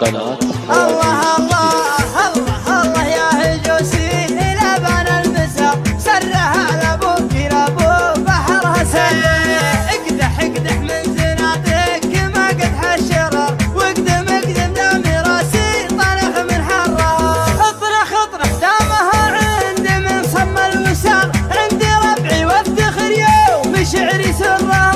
قناة الله الله الله الله يا هجوسي لبن المسا سرها لابوك لابو بحرها سلة اقدح اقدح من زنادق ما قد حشرر واقدم اقدم دام راسي طنخ من حرها اطرخ اطرخ دامها عندي من صم الوسار عندي ربعي وافتخر يوم شعري سره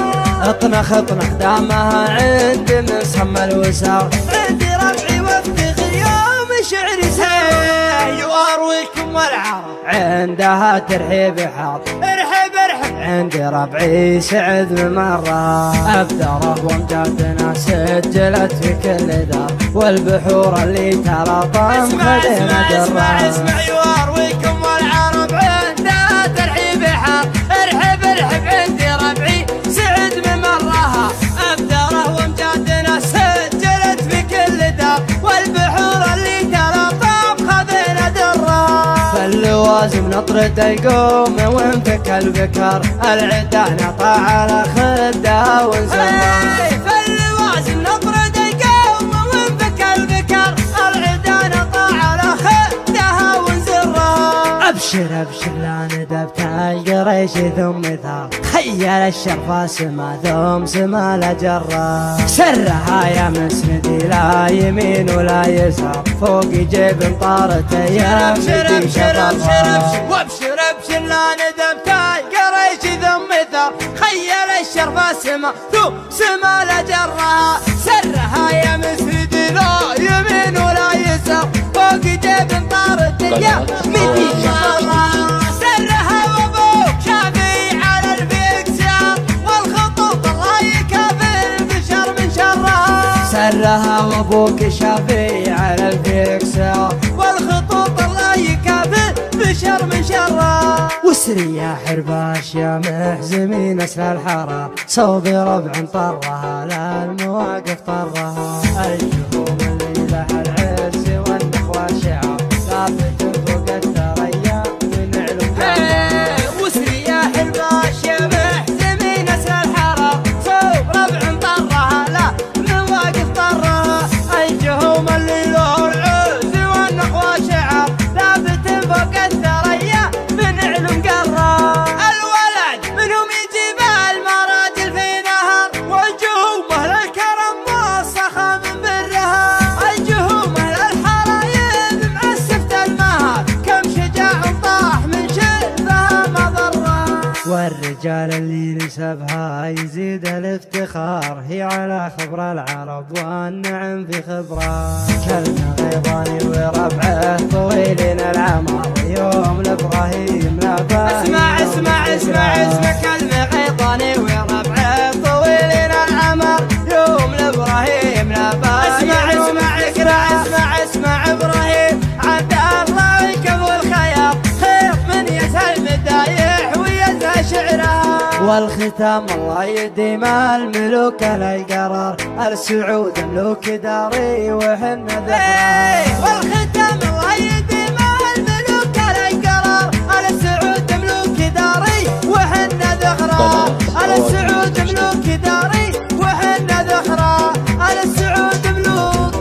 اطنخ اطنخ دامها عندي من صم الوسار عندي ربعي وافتخر يوم شعري ساي وارويكم والعرب عندها ترحيب حاط ارحب ارحب عندي ربعي سعد بمرة ابدره وامجادنا سجلت في كل دار والبحور اللي تلاطم خدينا درة اسمع وارويكم والعرب عندها ترحيب حاط ارحب ارحب عندي ربعي سعد بمرة ابدره وامجادنا سجلت في كل دار والبحور اللي تلاطم خذينا درة فاللوازم نطرد يقوم وانفك البكر العدا نطع على خدها ونسمع فاللوازم نطرد يقوم وانفك البكر العدا نطع على خدها ونزرها ابشر ابشر لا ندبت القريش ثم ثار خيل الشرفة سما ثم سما لجرة سرها يا مسندي لا يمين ولا يسار فوق جيب طارت يا ابشر ابشر ابشر وابشر ابشر لا ندبت القريش ثم ثار خيل الشرفة سما ثم سما لجرة سرها يا مسندي لا يمين ولا يسار فوق جيب طارت يا مدي شرة سرها وابوك شافي على الفكسار والخطوط الله يكافي البشر من شرها سرها وابوك شافي على الفكسار والخطوط الله يكافي البشر من شرها وسري يا حرباش يا محزمين اسل الحرى صوبي ربع طرها لا المواقف طرها الجهوم اللي لها العز والنخوة شعر ثابت فوق الثريا من علو وسري يا حرباش يا محزمين اسل الحرى صوب ربع طرها لا المواقف طرها الجهوم اللي له العز والنخوة شعر ثابت فوق الثريا من علم قرة الولد منهم يجيب المراجل في نهر وجهومه للكرم موسخة من برها الجهومه للحرايب معسفت المهر كم شجاع طاح من شرفها مضرة والرجال اللي نسبها يزيد الافتخار هي على خبر العرب والنعم في خبره كلمة غيظاني وربعه طويلين العمر يوم لابراهيم لابا اسمع اسمع اسمع اسمع كلمة غيظاني وربعه طويلين العمر يوم لابراهيم لابا اسمع اسمع اسمع اسمع اسمع ابراهيم عبد الله ويكب الخياط خيط من يسهل مدايح ويزهى شعرها والختام الله يديم الملوك القرار السعود ملوك داري وحن ذكرها والختام الله يديم الملوك القرار السعود ملوك داري وحن ذكرها السعود ملوك داري وحن ذكرها السعود ملوك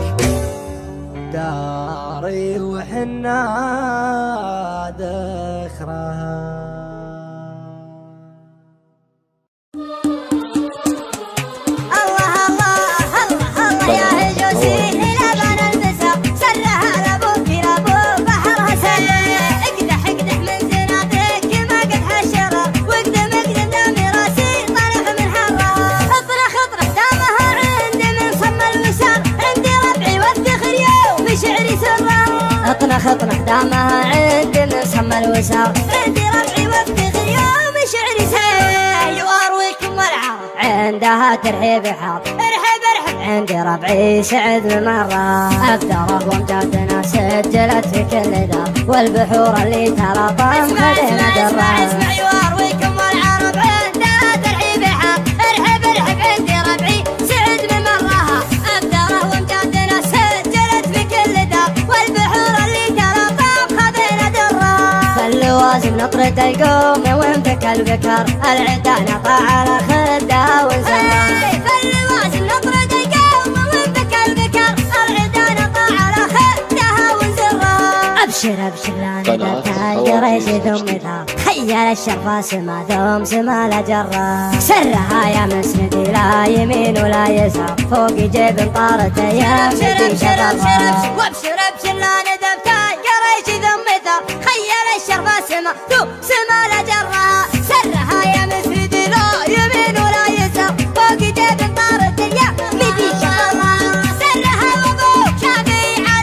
داري وحن ذكرها اطنخ اطنخ دامها عندي من صم الوسار عندي ربعي وافتخر يوم شعري ساي وارويكم والعرب عندها ترحيب حاط ارحب ارحب عندي ربعي سعد بمرة ابدره وامجادنا سجلت في كل دار والبحور اللي تلاطم خدينا درة اسمع وارويكم والعرب عندها ترحيب حاط ارحب ارحب عندي ربعي سعد بمرة ابدره وامجادنا سجلت في كل دار والبحور اللي تلاطم خذينا درة فاللوازم نطرد يقوم وانفك البكر العدا نطع على خدها ونسمع فاللوازم نطرد يقوم وابشر ابشر لا ندبتها قريش ذمتها خيل الشرفة سما ذم سما لا جرة سرها يا مسندي لا يمين ولا يسار فوق جيب طارته يا ابشر ابشر وابشر ابشر لا ندبتها قريش ذمتها خيل الشرفة سما ذم سما